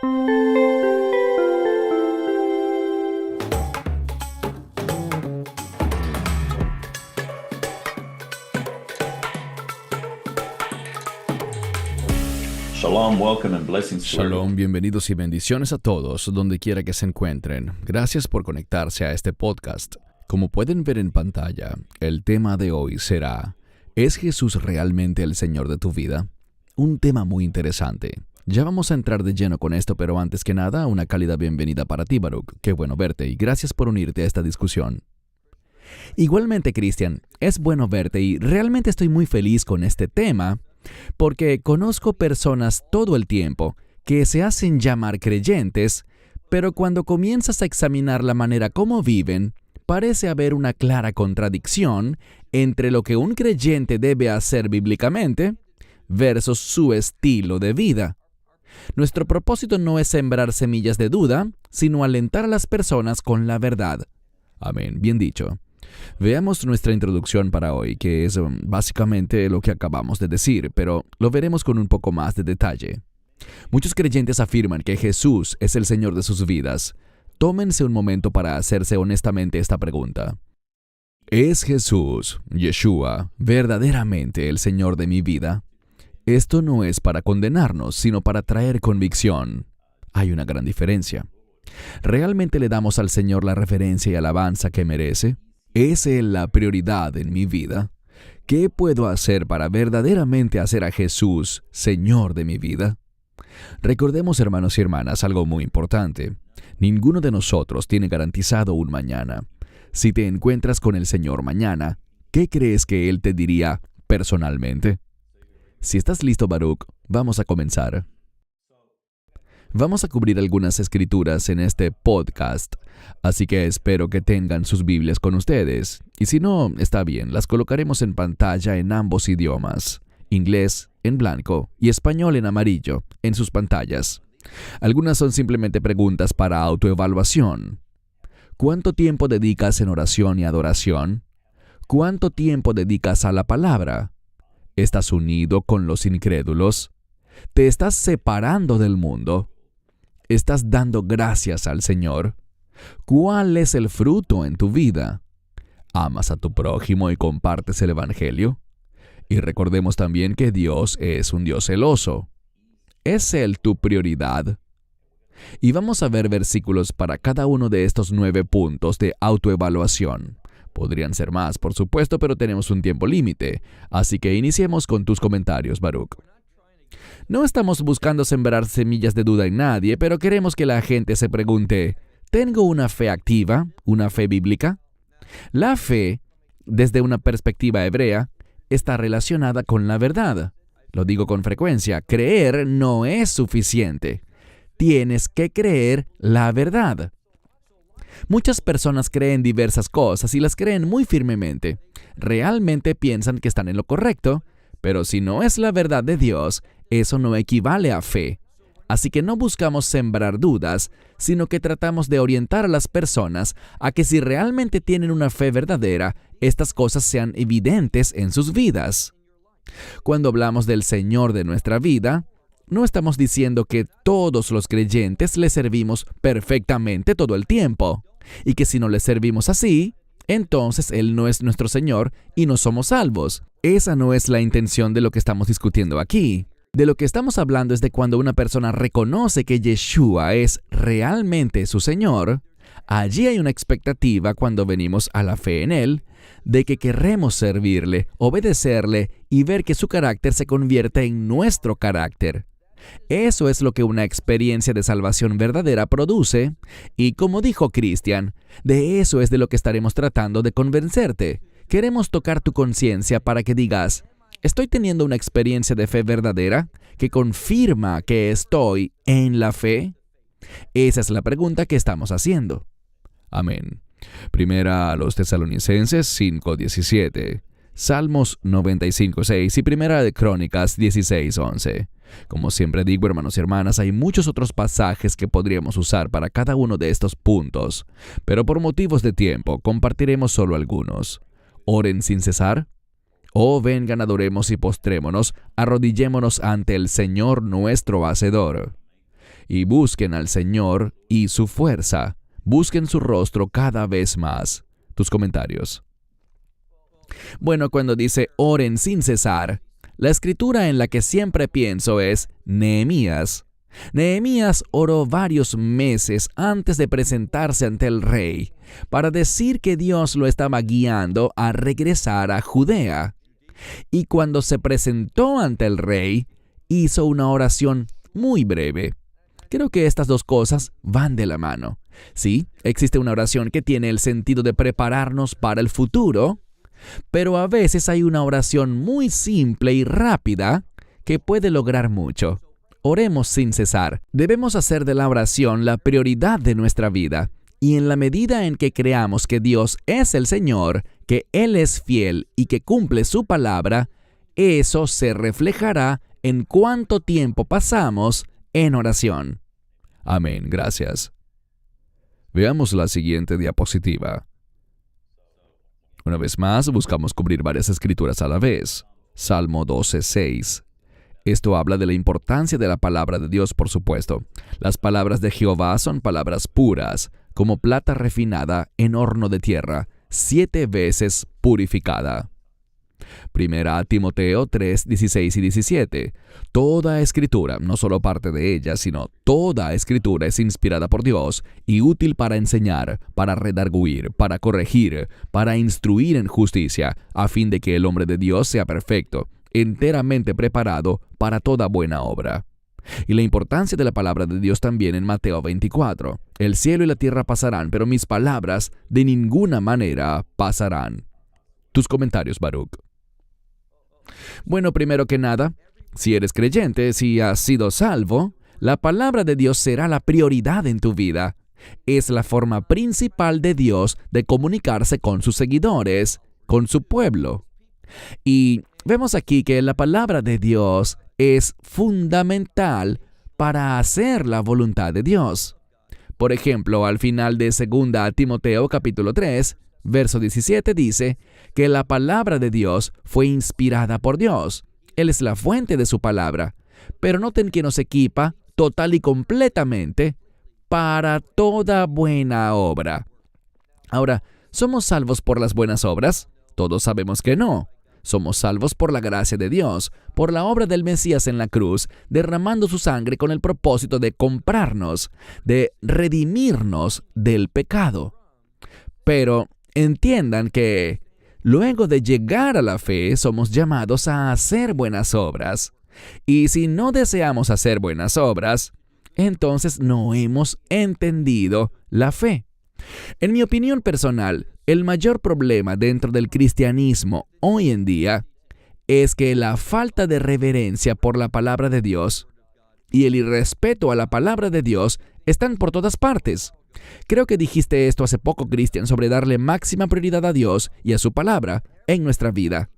Shalom, welcome and blessings to everyone. Shalom, bienvenidos y bendiciones a todos, donde quiera que se encuentren. Gracias por conectarse a este podcast. Como pueden ver en pantalla, el tema de hoy será: ¿es Jesús realmente el Señor de tu vida? Un tema muy interesante. Ya vamos a entrar de lleno con esto, pero antes que nada, una cálida bienvenida para ti, Baruch. Qué bueno verte y gracias por unirte a esta discusión. Igualmente, Cristian, es bueno verte y realmente estoy muy feliz con este tema, porque conozco personas todo el tiempo que se hacen llamar creyentes, pero cuando comienzas a examinar la manera como viven, parece haber una clara contradicción entre lo que un creyente debe hacer bíblicamente versus su estilo de vida. Nuestro propósito no es sembrar semillas de duda, sino alentar a las personas con la verdad. Amén, bien dicho. Veamos nuestra introducción para hoy, que es básicamente lo que acabamos de decir, pero lo veremos con un poco más de detalle. Muchos creyentes afirman que Jesús es el Señor de sus vidas. Tómense un momento para hacerse honestamente esta pregunta. ¿Es Jesús, Yeshua, verdaderamente el Señor de mi vida? Esto no es para condenarnos, sino para traer convicción. Hay una gran diferencia. ¿Realmente le damos al Señor la reverencia y alabanza que merece? ¿Es Él la prioridad en mi vida? ¿Qué puedo hacer para verdaderamente hacer a Jesús Señor de mi vida? Recordemos, hermanos y hermanas, algo muy importante. Ninguno de nosotros tiene garantizado un mañana. Si te encuentras con el Señor mañana, ¿qué crees que Él te diría personalmente? Si estás listo, Baruch, vamos a comenzar. Vamos a cubrir algunas escrituras en este podcast, así que espero que tengan sus Biblias con ustedes. Y si no, está bien, las colocaremos en pantalla en ambos idiomas, inglés en blanco y español en amarillo, en sus pantallas. Algunas son simplemente preguntas para autoevaluación. ¿Cuánto tiempo dedicas en oración y adoración? ¿Cuánto tiempo dedicas a la palabra? ¿Estás unido con los incrédulos? ¿Te estás separando del mundo? ¿Estás dando gracias al Señor? ¿Cuál es el fruto en tu vida? ¿Amas a tu prójimo y compartes el Evangelio? Y recordemos también que Dios es un Dios celoso. ¿Es Él tu prioridad? Y vamos a ver versículos para cada uno de estos 9 puntos de autoevaluación. Podrían ser más, por supuesto, pero tenemos un tiempo límite. Así que iniciemos con tus comentarios, Baruch. No estamos buscando sembrar semillas de duda en nadie, pero queremos que la gente se pregunte: ¿tengo una fe activa, una fe bíblica? La fe, desde una perspectiva hebrea, está relacionada con la verdad. Lo digo con frecuencia, creer no es suficiente. Tienes que creer la verdad. Muchas personas creen diversas cosas y las creen muy firmemente. Realmente piensan que están en lo correcto, pero si no es la verdad de Dios, eso no equivale a fe. Así que no buscamos sembrar dudas, sino que tratamos de orientar a las personas a que si realmente tienen una fe verdadera, estas cosas sean evidentes en sus vidas. Cuando hablamos del Señor de nuestra vida, no estamos diciendo que todos los creyentes le servimos perfectamente todo el tiempo, y que si no le servimos así, entonces Él no es nuestro Señor y no somos salvos. Esa no es la intención de lo que estamos discutiendo aquí. De lo que estamos hablando es de cuando una persona reconoce que Yeshua es realmente su Señor. Allí hay una expectativa cuando venimos a la fe en Él, de que queremos servirle, obedecerle y ver que su carácter se convierte en nuestro carácter. Eso es lo que una experiencia de salvación verdadera produce, y como dijo Cristian, de eso es de lo que estaremos tratando de convencerte. Queremos tocar tu conciencia para que digas: ¿estoy teniendo una experiencia de fe verdadera que confirma que estoy en la fe? Esa es la pregunta que estamos haciendo. Amén. Primera a los Tesalonicenses 5:17, Salmos 95:6 y Primera de Crónicas 16:11. Como siempre digo, hermanos y hermanas, hay muchos otros pasajes que podríamos usar para cada uno de estos puntos, pero por motivos de tiempo compartiremos solo algunos. Oren sin cesar. Oh, vengan, adoremos y postrémonos, arrodillémonos ante el Señor nuestro Hacedor. y busquen al Señor y su fuerza. Busquen su rostro cada vez más. Tus comentarios. Bueno, cuando dice oren sin cesar, la escritura en la que siempre pienso es Nehemías. Nehemías oró varios meses antes de presentarse ante el rey para decir que Dios lo estaba guiando a regresar a Judea. Y cuando se presentó ante el rey, hizo una oración muy breve. Creo que estas dos cosas van de la mano. Sí, existe una oración que tiene el sentido de prepararnos para el futuro, pero a veces hay una oración muy simple y rápida que puede lograr mucho. Oremos sin cesar. Debemos hacer de la oración la prioridad de nuestra vida, y en la medida en que creamos que Dios es el Señor, que Él es fiel y que cumple su palabra, eso se reflejará en cuánto tiempo pasamos en oración. Amén. Gracias. Veamos la siguiente diapositiva. Una vez más, buscamos cubrir varias escrituras a la vez. Salmo 12:6. Esto habla de la importancia de la palabra de Dios, por supuesto. Las palabras de Jehová son palabras puras, como plata refinada en horno de tierra, 7 veces purificada. Primera Timoteo 3:16 y 17. Toda escritura, no solo parte de ella, sino toda escritura es inspirada por Dios y útil para enseñar, para redarguir, para corregir, para instruir en justicia, a fin de que el hombre de Dios sea perfecto, enteramente preparado para toda buena obra. Y la importancia de la palabra de Dios también en Mateo 24. El cielo y la tierra pasarán, pero mis palabras de ninguna manera pasarán. Tus comentarios, Baruch. Bueno, primero que nada, si eres creyente, si has sido salvo, la palabra de Dios será la prioridad en tu vida. Es la forma principal de Dios de comunicarse con sus seguidores, con su pueblo. Y vemos aquí que la palabra de Dios es fundamental para hacer la voluntad de Dios. Por ejemplo, al final de 2 Timoteo capítulo 3, verso 17 dice que la palabra de Dios fue inspirada por Dios. Él es la fuente de su palabra, pero noten que nos equipa total y completamente para toda buena obra. Ahora, ¿somos salvos por las buenas obras? Todos sabemos que no. Somos salvos por la gracia de Dios, por la obra del Mesías en la cruz, derramando su sangre con el propósito de comprarnos, de redimirnos del pecado. Pero entiendan que luego de llegar a la fe, somos llamados a hacer buenas obras. Y si no deseamos hacer buenas obras, entonces no hemos entendido la fe. En mi opinión personal, el mayor problema dentro del cristianismo hoy en día es que la falta de reverencia por la palabra de Dios y el irrespeto a la palabra de Dios están por todas partes. Creo que dijiste esto hace poco, Cristian, sobre darle máxima prioridad a Dios y a su palabra en nuestra vida.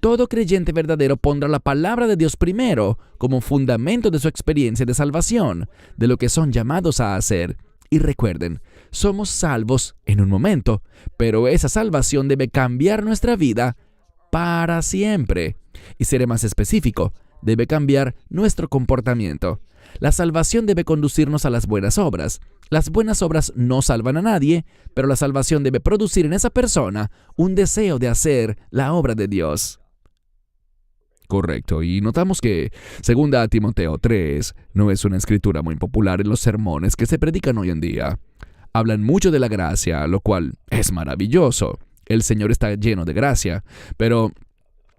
Todo creyente verdadero pondrá la palabra de Dios primero como fundamento de su experiencia de salvación, de lo que son llamados a hacer. Y recuerden, somos salvos en un momento, pero esa salvación debe cambiar nuestra vida para siempre. Y seré más específico, debe cambiar nuestro comportamiento. La salvación debe conducirnos a las buenas obras. Las buenas obras no salvan a nadie, pero la salvación debe producir en esa persona un deseo de hacer la obra de Dios. Correcto, y notamos que 2 Timoteo 3 no es una escritura muy popular en los sermones que se predican hoy en día. Hablan mucho de la gracia, lo cual es maravilloso. El Señor está lleno de gracia, pero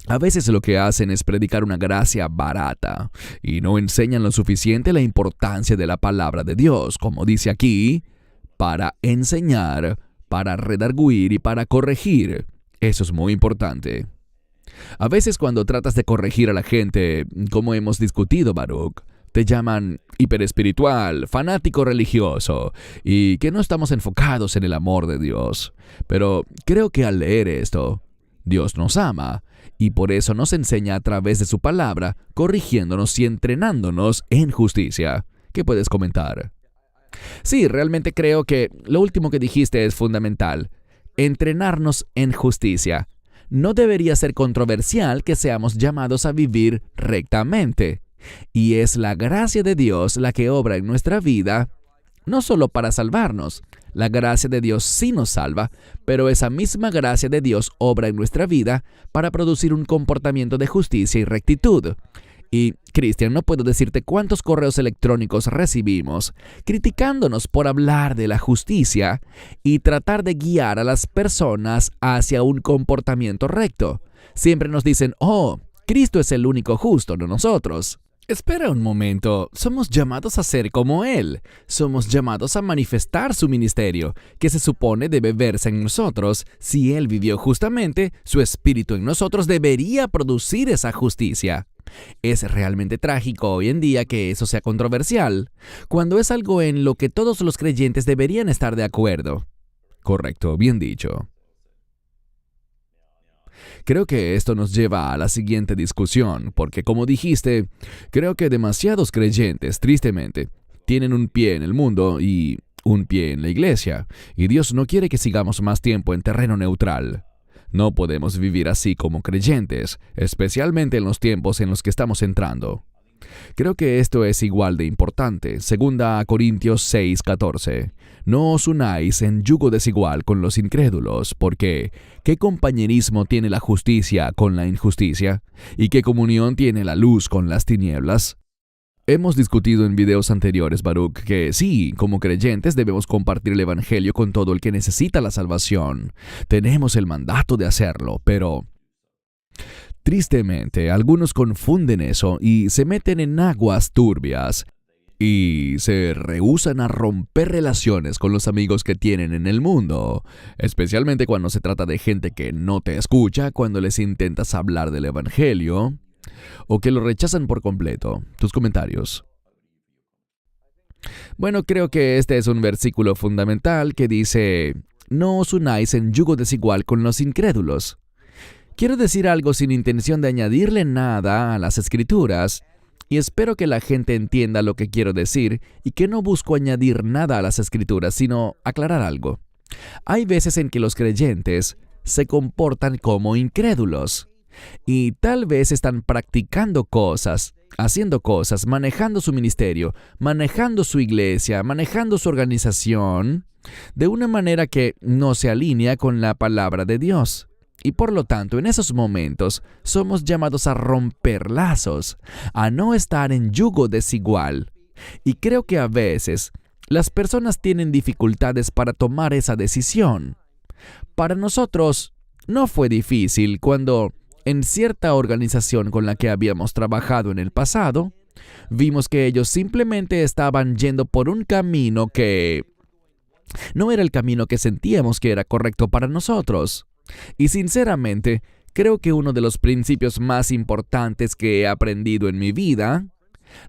a veces lo que hacen es predicar una gracia barata y no enseñan lo suficiente la importancia de la palabra de Dios, como dice aquí, para enseñar, para redarguir y para corregir. Eso es muy importante. A veces cuando tratas de corregir a la gente, como hemos discutido, Baruch, te llaman hiperespiritual, fanático religioso, y que no estamos enfocados en el amor de Dios. Pero creo que al leer esto, Dios nos ama, y por eso nos enseña a través de su palabra, corrigiéndonos y entrenándonos en justicia. ¿Qué puedes comentar? Sí, realmente creo que lo último que dijiste es fundamental. Entrenarnos en justicia. No debería ser controversial que seamos llamados a vivir rectamente. Y es la gracia de Dios la que obra en nuestra vida, no solo para salvarnos. La gracia de Dios sí nos salva, pero esa misma gracia de Dios obra en nuestra vida para producir un comportamiento de justicia y rectitud. Y, Cristian, no puedo decirte cuántos correos electrónicos recibimos criticándonos por hablar de la justicia y tratar de guiar a las personas hacia un comportamiento recto. Siempre nos dicen, oh, Cristo es el único justo, no nosotros. Espera un momento, somos llamados a ser como Él. Somos llamados a manifestar su ministerio, que se supone debe verse en nosotros. Si Él vivió justamente, su espíritu en nosotros debería producir esa justicia. Es realmente trágico hoy en día que eso sea controversial, cuando es algo en lo que todos los creyentes deberían estar de acuerdo. Correcto, bien dicho. Creo que esto nos lleva a la siguiente discusión, porque como dijiste, creo que demasiados creyentes, tristemente, tienen un pie en el mundo y un pie en la iglesia, y Dios no quiere que sigamos más tiempo en terreno neutral. No podemos vivir así como creyentes, especialmente en los tiempos en los que estamos entrando. Creo que esto es igual de importante. 2 Corintios 6:14. No os unáis en yugo desigual con los incrédulos, porque ¿qué compañerismo tiene la justicia con la injusticia? ¿Y qué comunión tiene la luz con las tinieblas? Hemos discutido en videos anteriores, Baruch, que sí, como creyentes debemos compartir el Evangelio con todo el que necesita la salvación. Tenemos el mandato de hacerlo, pero tristemente, algunos confunden eso y se meten en aguas turbias y se rehúsan a romper relaciones con los amigos que tienen en el mundo, especialmente cuando se trata de gente que no te escucha cuando les intentas hablar del Evangelio o que lo rechazan por completo. Tus comentarios. Bueno, creo que este es un versículo fundamental que dice: no os unáis en yugo desigual con los incrédulos. Quiero decir algo sin intención de añadirle nada a las Escrituras, y espero que la gente entienda lo que quiero decir y que no busco añadir nada a las Escrituras, sino aclarar algo. Hay veces en que los creyentes se comportan como incrédulos, y tal vez están practicando cosas, haciendo cosas, manejando su ministerio, manejando su iglesia, manejando su organización, de una manera que no se alinea con la palabra de Dios. Y por lo tanto, en esos momentos, somos llamados a romper lazos, a no estar en yugo desigual. Y creo que a veces, las personas tienen dificultades para tomar esa decisión. Para nosotros, no fue difícil cuando, en cierta organización con la que habíamos trabajado en el pasado, vimos que ellos simplemente estaban yendo por un camino que no era el camino que sentíamos que era correcto para nosotros. Y sinceramente, creo que uno de los principios más importantes que he aprendido en mi vida,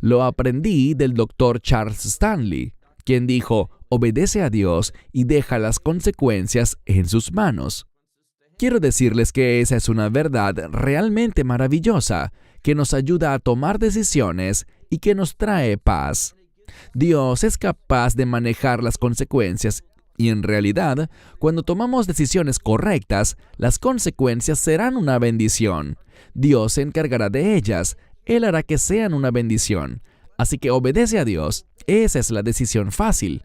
lo aprendí del Dr. Charles Stanley, quien dijo: obedece a Dios y deja las consecuencias en sus manos. Quiero decirles que esa es una verdad realmente maravillosa, que nos ayuda a tomar decisiones y que nos trae paz. Dios es capaz de manejar las consecuencias y en realidad, cuando tomamos decisiones correctas, las consecuencias serán una bendición. Dios se encargará de ellas. Él hará que sean una bendición. Así que obedece a Dios. Esa es la decisión fácil.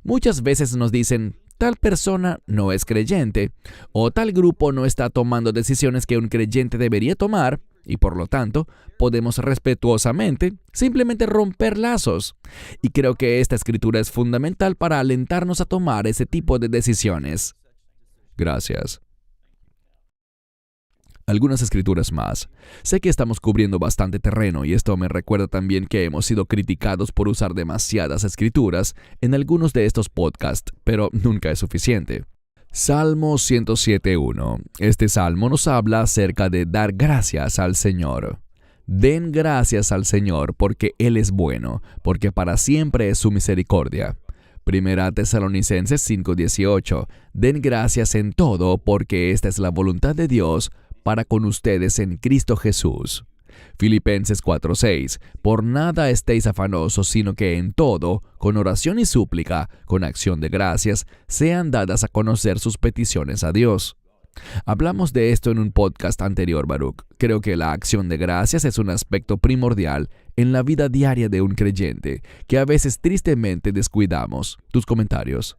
Muchas veces nos dicen: tal persona no es creyente, o tal grupo no está tomando decisiones que un creyente debería tomar, y por lo tanto, podemos respetuosamente simplemente romper lazos. Y creo que esta escritura es fundamental para alentarnos a tomar ese tipo de decisiones. Gracias. Algunas escrituras más. Sé que estamos cubriendo bastante terreno y esto me recuerda también que hemos sido criticados por usar demasiadas escrituras en algunos de estos podcasts, pero nunca es suficiente. Salmo 107:1. Este salmo nos habla acerca de dar gracias al Señor. Den gracias al Señor porque Él es bueno, porque para siempre es su misericordia. Primera Tesalonicenses 5:18. Den gracias en todo porque esta es la voluntad de Dios para con ustedes en Cristo Jesús. Filipenses 4:6. Por nada estéis afanosos, sino que en todo, con oración y súplica, con acción de gracias, sean dadas a conocer sus peticiones a Dios. Hablamos de esto en un podcast anterior, Baruch. Creo que la acción de gracias es un aspecto primordial en la vida diaria de un creyente, que a veces tristemente descuidamos. ¿Tus comentarios?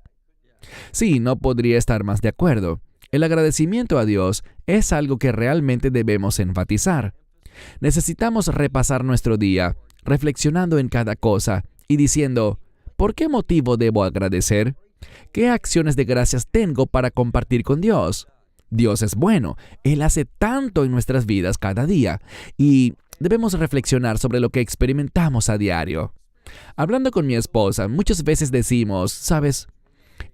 Sí, no podría estar más de acuerdo. El agradecimiento a Dios es algo que realmente debemos enfatizar. Necesitamos repasar nuestro día, reflexionando en cada cosa y diciendo, ¿por qué motivo debo agradecer? ¿Qué acciones de gracias tengo para compartir con Dios? Dios es bueno, Él hace tanto en nuestras vidas cada día y debemos reflexionar sobre lo que experimentamos a diario. Hablando con mi esposa, muchas veces decimos, ¿sabes?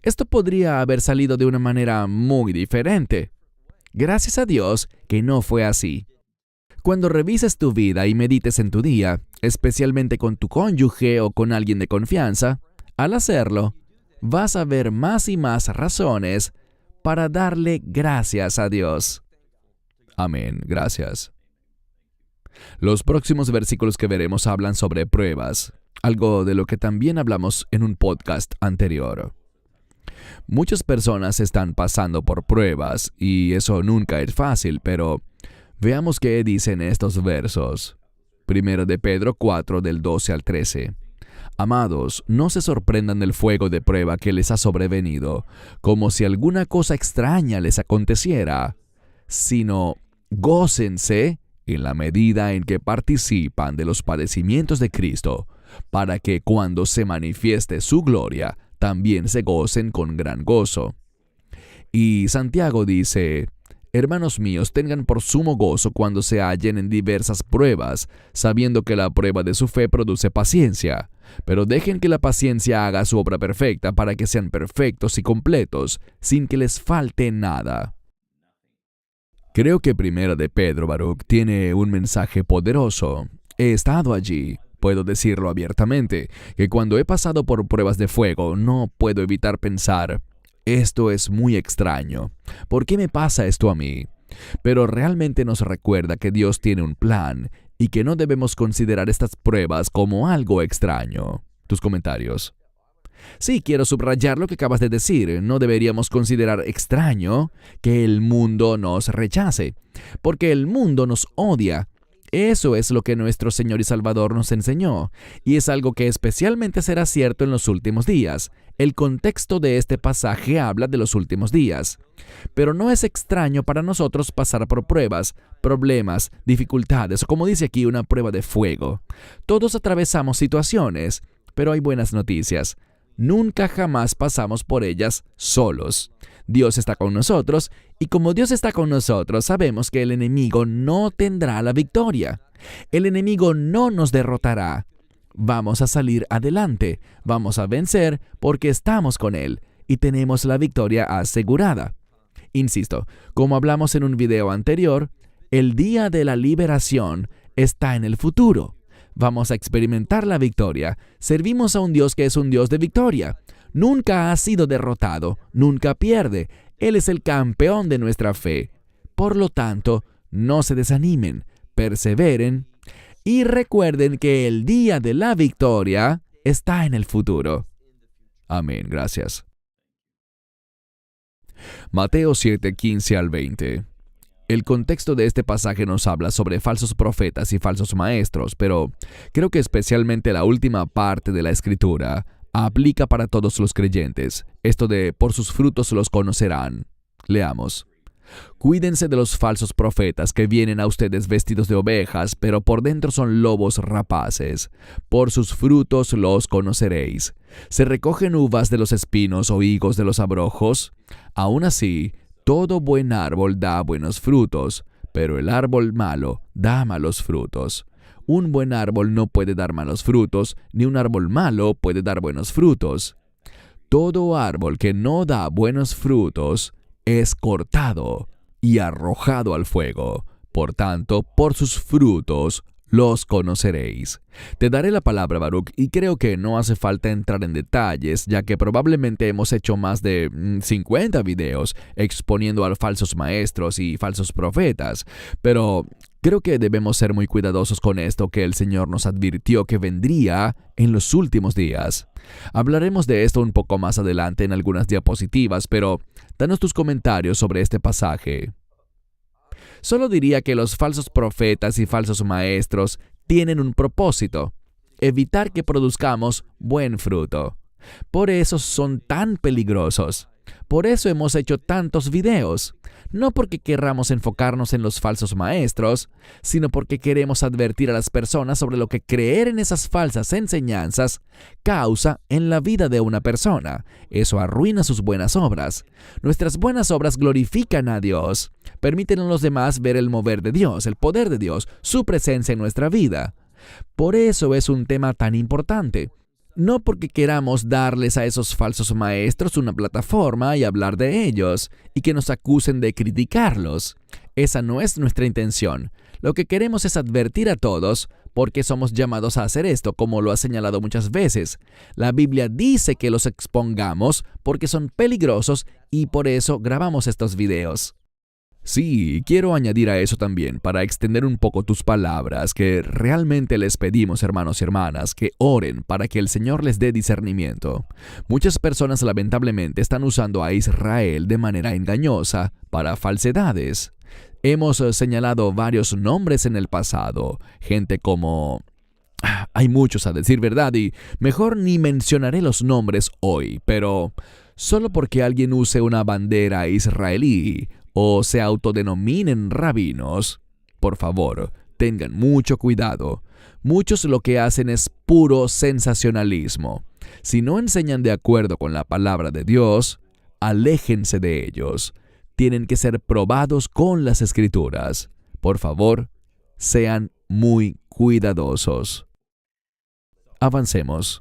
Esto podría haber salido de una manera muy diferente. Gracias a Dios que no fue así. Cuando revises tu vida y medites en tu día, especialmente con tu cónyuge o con alguien de confianza, al hacerlo, vas a ver más y más razones para darle gracias a Dios. Amén. Gracias. Los próximos versículos que veremos hablan sobre pruebas, algo de lo que también hablamos en un podcast anterior. Muchas personas están pasando por pruebas y eso nunca es fácil, pero veamos qué dicen estos versos. 1 de Pedro 4, del 12 al 13. Amados, no se sorprendan del fuego de prueba que les ha sobrevenido, como si alguna cosa extraña les aconteciera, sino gócense en la medida en que participan de los padecimientos de Cristo, para que cuando se manifieste su gloria, también se gocen con gran gozo. Y Santiago dice, hermanos míos, tengan por sumo gozo cuando se hallen en diversas pruebas, sabiendo que la prueba de su fe produce paciencia. Pero dejen que la paciencia haga su obra perfecta para que sean perfectos y completos, sin que les falte nada. Creo que 1 de Pedro, Baruch, tiene un mensaje poderoso. He estado allí. Puedo decirlo abiertamente, que cuando he pasado por pruebas de fuego, no puedo evitar pensar, esto es muy extraño. ¿Por qué me pasa esto a mí? Pero realmente nos recuerda que Dios tiene un plan y que no debemos considerar estas pruebas como algo extraño. ¿Tus comentarios? Sí, quiero subrayar lo que acabas de decir. No deberíamos considerar extraño que el mundo nos rechace, porque el mundo nos odia. Eso es lo que nuestro Señor y Salvador nos enseñó, y es algo que especialmente será cierto en los últimos días. El contexto de este pasaje habla de los últimos días. Pero no es extraño para nosotros pasar por pruebas, problemas, dificultades, o como dice aquí, una prueba de fuego. Todos atravesamos situaciones, pero hay buenas noticias. Nunca jamás pasamos por ellas solos. Dios está con nosotros, y como Dios está con nosotros, sabemos que el enemigo no tendrá la victoria. El enemigo no nos derrotará. Vamos a salir adelante, vamos a vencer porque estamos con Él y tenemos la victoria asegurada. Insisto, como hablamos en un video anterior, el día de la liberación está en el futuro. Vamos a experimentar la victoria. Servimos a un Dios que es un Dios de victoria. Nunca ha sido derrotado, nunca pierde. Él es el campeón de nuestra fe. Por lo tanto, no se desanimen, perseveren y recuerden que el día de la victoria está en el futuro. Amén, gracias. Mateo 7, 15 al 20. El contexto de este pasaje nos habla sobre falsos profetas y falsos maestros, pero creo que especialmente la última parte de la Escritura aplica para todos los creyentes. Esto de por sus frutos los conocerán. Leamos. Cuídense de los falsos profetas que vienen a ustedes vestidos de ovejas, pero por dentro son lobos rapaces. Por sus frutos los conoceréis. ¿Se recogen uvas de los espinos o higos de los abrojos? Aún así, todo buen árbol da buenos frutos, pero el árbol malo da malos frutos. Un buen árbol no puede dar malos frutos, ni un árbol malo puede dar buenos frutos. Todo árbol que no da buenos frutos es cortado y arrojado al fuego. Por tanto, por sus frutos los conoceréis. Te daré la palabra, Baruch, y creo que no hace falta entrar en detalles, ya que probablemente hemos hecho más de 50 videos exponiendo a falsos maestros y falsos profetas. Pero Creo que debemos ser muy cuidadosos con esto que el Señor nos advirtió que vendría en los últimos días. Hablaremos de esto un poco más adelante en algunas diapositivas, pero danos tus comentarios sobre este pasaje. Solo diría que los falsos profetas y falsos maestros tienen un propósito: evitar que produzcamos buen fruto. Por eso son tan peligrosos. Por eso hemos hecho tantos videos. No porque querramos enfocarnos en los falsos maestros, sino porque queremos advertir a las personas sobre lo que creer en esas falsas enseñanzas causa en la vida de una persona. Eso arruina sus buenas obras. Nuestras buenas obras glorifican a Dios, permiten a los demás ver el mover de Dios, el poder de Dios, su presencia en nuestra vida. Por eso es un tema tan importante. No porque queramos darles a esos falsos maestros una plataforma y hablar de ellos, y que nos acusen de criticarlos. Esa no es nuestra intención. Lo que queremos es advertir a todos, porque somos llamados a hacer esto, como lo ha señalado muchas veces. La Biblia dice que los expongamos porque son peligrosos y por eso grabamos estos videos. Sí, quiero añadir a eso también, para extender un poco tus palabras, que realmente les pedimos, hermanos y hermanas, que oren para que el Señor les dé discernimiento. Muchas personas lamentablemente están usando a Israel de manera engañosa para falsedades. Hemos señalado varios nombres en el pasado, gente como... Hay muchos a decir verdad y mejor ni mencionaré los nombres hoy, pero solo porque alguien use una bandera israelí o se autodenominen rabinos, por favor, tengan mucho cuidado. Muchos lo que hacen es puro sensacionalismo. Si no enseñan de acuerdo con la palabra de Dios, aléjense de ellos. Tienen que ser probados con las Escrituras. Por favor, sean muy cuidadosos. Avancemos.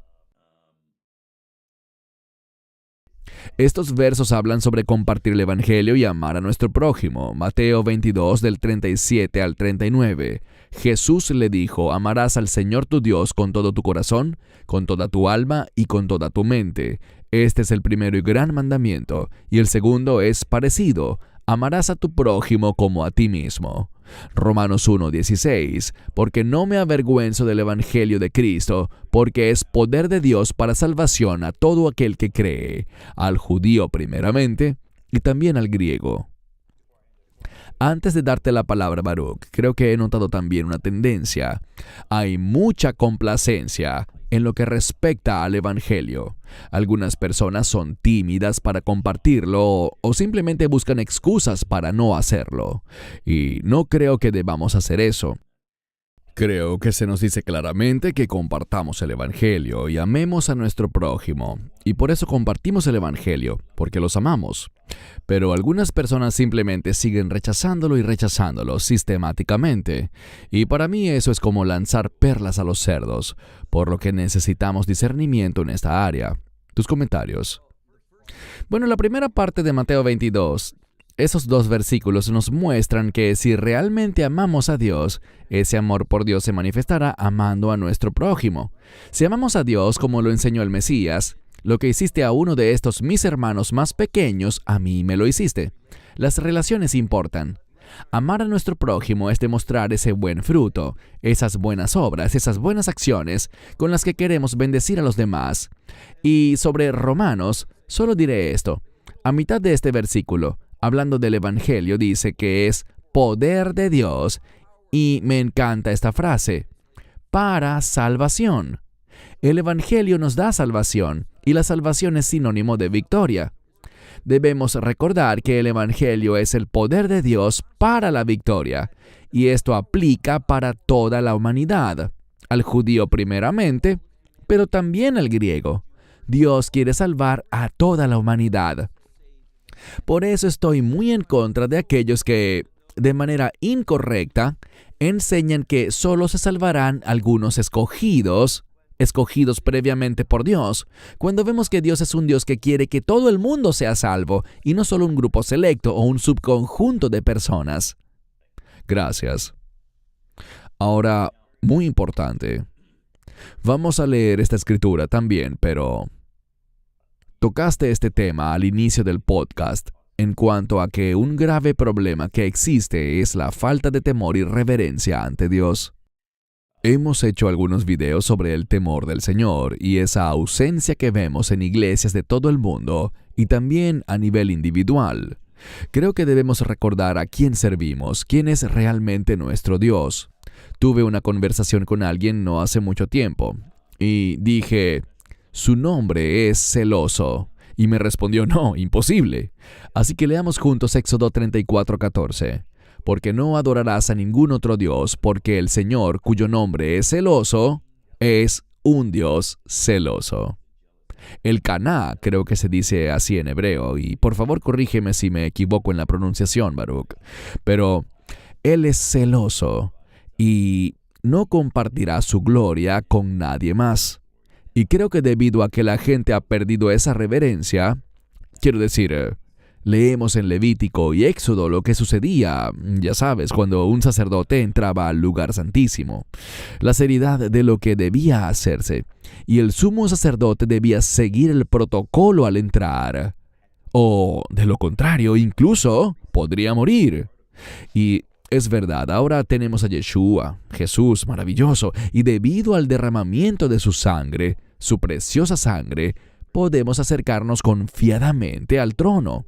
Estos versos hablan sobre compartir el Evangelio y amar a nuestro prójimo. Mateo 22, del 37 al 39. Jesús le dijo: amarás al Señor tu Dios con todo tu corazón, con toda tu alma y con toda tu mente. Este es el primero y gran mandamiento, y el segundo es parecido: amarás a tu prójimo como a ti mismo. Romanos 1:16, porque no me avergüenzo del Evangelio de Cristo, porque es poder de Dios para salvación a todo aquel que cree, al judío primeramente y también al griego. Antes de darte la palabra, Baruch, creo que he notado también una tendencia. Hay mucha complacencia en lo que respecta al Evangelio. Algunas personas son tímidas para compartirlo o simplemente buscan excusas para no hacerlo. Y no creo que debamos hacer eso. Creo que se nos dice claramente que compartamos el Evangelio y amemos a nuestro prójimo. Y por eso compartimos el Evangelio, porque los amamos. Pero algunas personas simplemente siguen rechazándolo sistemáticamente. Y para mí eso es como lanzar perlas a los cerdos, por lo que necesitamos discernimiento en esta área. Tus comentarios. Bueno, la primera parte de Mateo 22, esos dos versículos nos muestran que si realmente amamos a Dios, ese amor por Dios se manifestará amando a nuestro prójimo. Si amamos a Dios como lo enseñó el Mesías, lo que hiciste a uno de estos mis hermanos más pequeños, a mí me lo hiciste. Las relaciones importan. Amar a nuestro prójimo es demostrar ese buen fruto, esas buenas obras, esas buenas acciones con las que queremos bendecir a los demás. Y sobre Romanos, solo diré esto. A mitad de este versículo, hablando del Evangelio, dice que es poder de Dios, y me encanta esta frase, para salvación. El Evangelio nos da salvación, y la salvación es sinónimo de victoria. Debemos recordar que el Evangelio es el poder de Dios para la victoria, y esto aplica para toda la humanidad, al judío primeramente, pero también al griego. Dios quiere salvar a toda la humanidad. Por eso estoy muy en contra de aquellos que, de manera incorrecta, enseñan que solo se salvarán algunos escogidos previamente por Dios, cuando vemos que Dios es un Dios que quiere que todo el mundo sea salvo, y no solo un grupo selecto o un subconjunto de personas. Gracias. Ahora, muy importante. Vamos a leer esta escritura también, pero tocaste este tema al inicio del podcast en cuanto a que un grave problema que existe es la falta de temor y reverencia ante Dios. Hemos hecho algunos videos sobre el temor del Señor y esa ausencia que vemos en iglesias de todo el mundo y también a nivel individual. Creo que debemos recordar a quién servimos, quién es realmente nuestro Dios. Tuve una conversación con alguien no hace mucho tiempo y dije, su nombre es celoso. Y me respondió, no, imposible. Así que leamos juntos Éxodo 34:14. Porque no adorarás a ningún otro Dios, porque el Señor, cuyo nombre es celoso, es un Dios celoso. El Caná, creo que se dice así en hebreo, y por favor corrígeme si me equivoco en la pronunciación, Baruch. Pero Él es celoso y no compartirá su gloria con nadie más. Y creo que debido a que la gente ha perdido esa reverencia, quiero decir, leemos en Levítico y Éxodo lo que sucedía, ya sabes, cuando un sacerdote entraba al lugar santísimo, la seriedad de lo que debía hacerse, y el sumo sacerdote debía seguir el protocolo al entrar, o de lo contrario, incluso podría morir. Y es verdad, ahora tenemos a Yeshua, Jesús maravilloso, y debido al derramamiento de su sangre, su preciosa sangre, podemos acercarnos confiadamente al trono.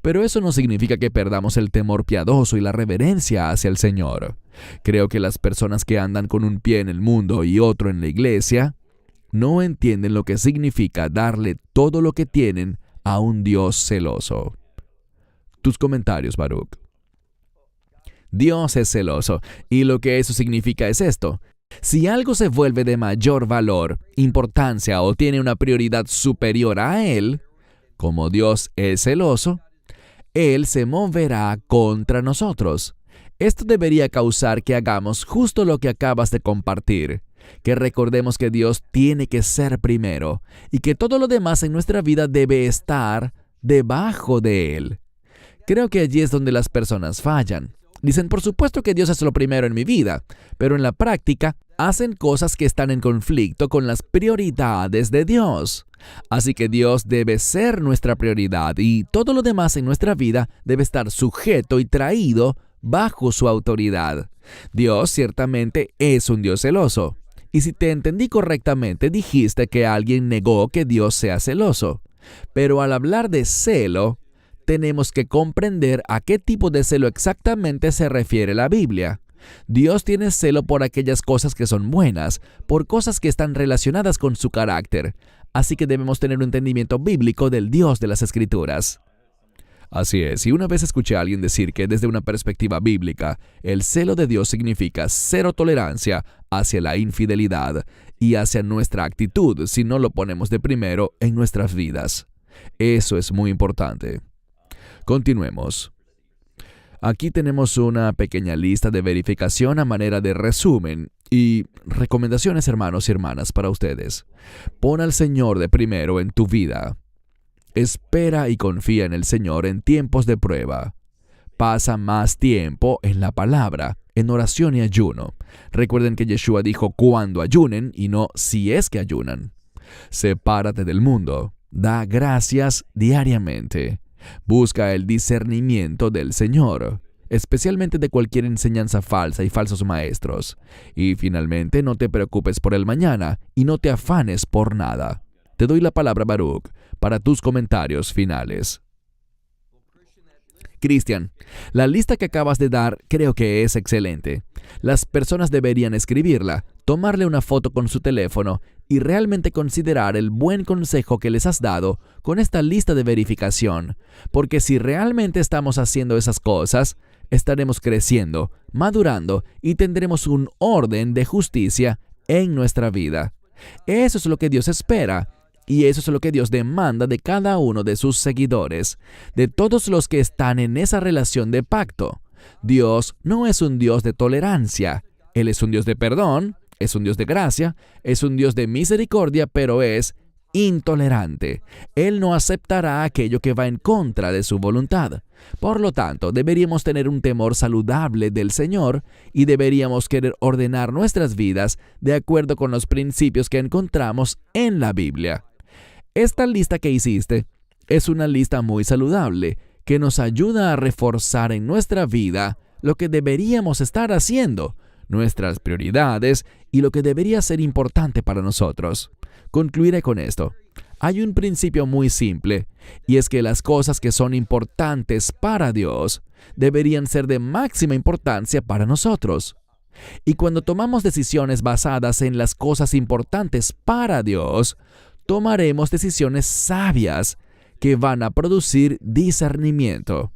Pero eso no significa que perdamos el temor piadoso y la reverencia hacia el Señor. Creo que las personas que andan con un pie en el mundo y otro en la iglesia no entienden lo que significa darle todo lo que tienen a un Dios celoso. Tus comentarios, Baruch. Dios es celoso, y lo que eso significa es esto. Si algo se vuelve de mayor valor, importancia o tiene una prioridad superior a Él, como Dios es celoso, Él se moverá contra nosotros. Esto debería causar que hagamos justo lo que acabas de compartir, que recordemos que Dios tiene que ser primero y que todo lo demás en nuestra vida debe estar debajo de Él. Creo que allí es donde las personas fallan. Dicen, por supuesto que Dios es lo primero en mi vida, pero en la práctica hacen cosas que están en conflicto con las prioridades de Dios. Así que Dios debe ser nuestra prioridad y todo lo demás en nuestra vida debe estar sujeto y traído bajo su autoridad. Dios ciertamente es un Dios celoso. Y si te entendí correctamente, dijiste que alguien negó que Dios sea celoso. Pero al hablar de celo, tenemos que comprender a qué tipo de celo exactamente se refiere la Biblia. Dios tiene celo por aquellas cosas que son buenas, por cosas que están relacionadas con su carácter. Así que debemos tener un entendimiento bíblico del Dios de las Escrituras. Así es, y una vez escuché a alguien decir que desde una perspectiva bíblica, el celo de Dios significa cero tolerancia hacia la infidelidad y hacia nuestra actitud si no lo ponemos de primero en nuestras vidas. Eso es muy importante. Continuemos. Aquí tenemos una pequeña lista de verificación a manera de resumen y recomendaciones, hermanos y hermanas, para ustedes. Pon al Señor de primero en tu vida. Espera y confía en el Señor en tiempos de prueba. Pasa más tiempo en la palabra, en oración y ayuno. Recuerden que Yeshua dijo cuando ayunen y no si es que ayunan. Sepárate del mundo. Da gracias diariamente. Busca el discernimiento del Señor, especialmente de cualquier enseñanza falsa y falsos maestros. Y finalmente, no te preocupes por el mañana y no te afanes por nada. Te doy la palabra, Baruch, para tus comentarios finales. Cristian, la lista que acabas de dar creo que es excelente. Las personas deberían escribirla, tomarle una foto con su teléfono y realmente considerar el buen consejo que les has dado con esta lista de verificación, porque si realmente estamos haciendo esas cosas, estaremos creciendo, madurando y tendremos un orden de justicia en nuestra vida. Eso es lo que Dios espera. Y eso es lo que Dios demanda de cada uno de sus seguidores, de todos los que están en esa relación de pacto. Dios no es un Dios de tolerancia. Él es un Dios de perdón, es un Dios de gracia, es un Dios de misericordia, pero es intolerante. Él no aceptará aquello que va en contra de su voluntad. Por lo tanto, deberíamos tener un temor saludable del Señor y deberíamos querer ordenar nuestras vidas de acuerdo con los principios que encontramos en la Biblia. Esta lista que hiciste es una lista muy saludable que nos ayuda a reforzar en nuestra vida lo que deberíamos estar haciendo, nuestras prioridades y lo que debería ser importante para nosotros. Concluiré con esto. Hay un principio muy simple, y es que las cosas que son importantes para Dios deberían ser de máxima importancia para nosotros. Y cuando tomamos decisiones basadas en las cosas importantes para Dios, tomaremos decisiones sabias que van a producir discernimiento.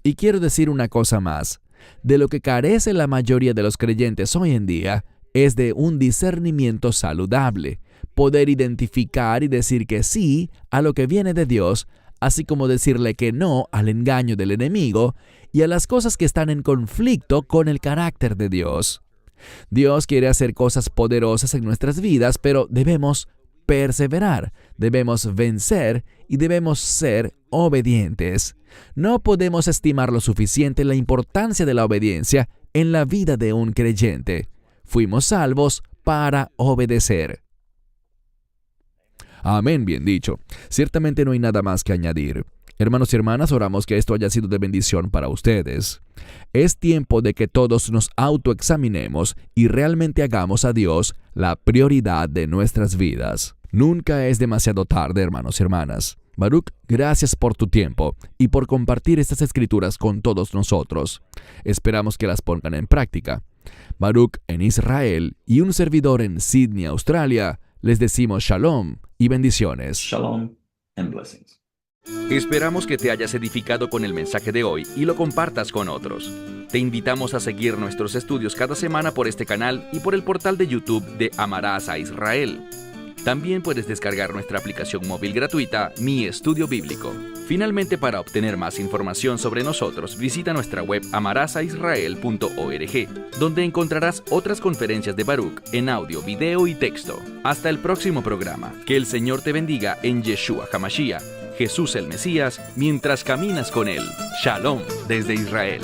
Y quiero decir una cosa más. De lo que carece la mayoría de los creyentes hoy en día es de un discernimiento saludable, poder identificar y decir que sí a lo que viene de Dios, así como decirle que no al engaño del enemigo y a las cosas que están en conflicto con el carácter de Dios. Dios quiere hacer cosas poderosas en nuestras vidas, pero debemos perseverar, debemos vencer y debemos ser obedientes. No podemos estimar lo suficiente la importancia de la obediencia en la vida de un creyente. Fuimos salvos para obedecer. Amén, bien dicho. Ciertamente no hay nada más que añadir. Hermanos y hermanas, oramos que esto haya sido de bendición para ustedes. Es tiempo de que todos nos autoexaminemos y realmente hagamos a Dios la prioridad de nuestras vidas. Nunca es demasiado tarde, hermanos y hermanas. Baruch, gracias por tu tiempo y por compartir estas escrituras con todos nosotros. Esperamos que las pongan en práctica. Baruch en Israel y un servidor en Sydney, Australia, les decimos shalom y bendiciones. Shalom and blessings. Esperamos que te hayas edificado con el mensaje de hoy y lo compartas con otros. Te invitamos a seguir nuestros estudios cada semana por este canal y por el portal de YouTube de Amarás a Israel. También puedes descargar nuestra aplicación móvil gratuita, Mi Estudio Bíblico. Finalmente, para obtener más información sobre nosotros, visita nuestra web amarasaisrael.org, donde encontrarás otras conferencias de Baruch en audio, video y texto. Hasta el próximo programa. Que el Señor te bendiga en Yeshua HaMashiach, Jesús el Mesías, mientras caminas con Él. Shalom desde Israel.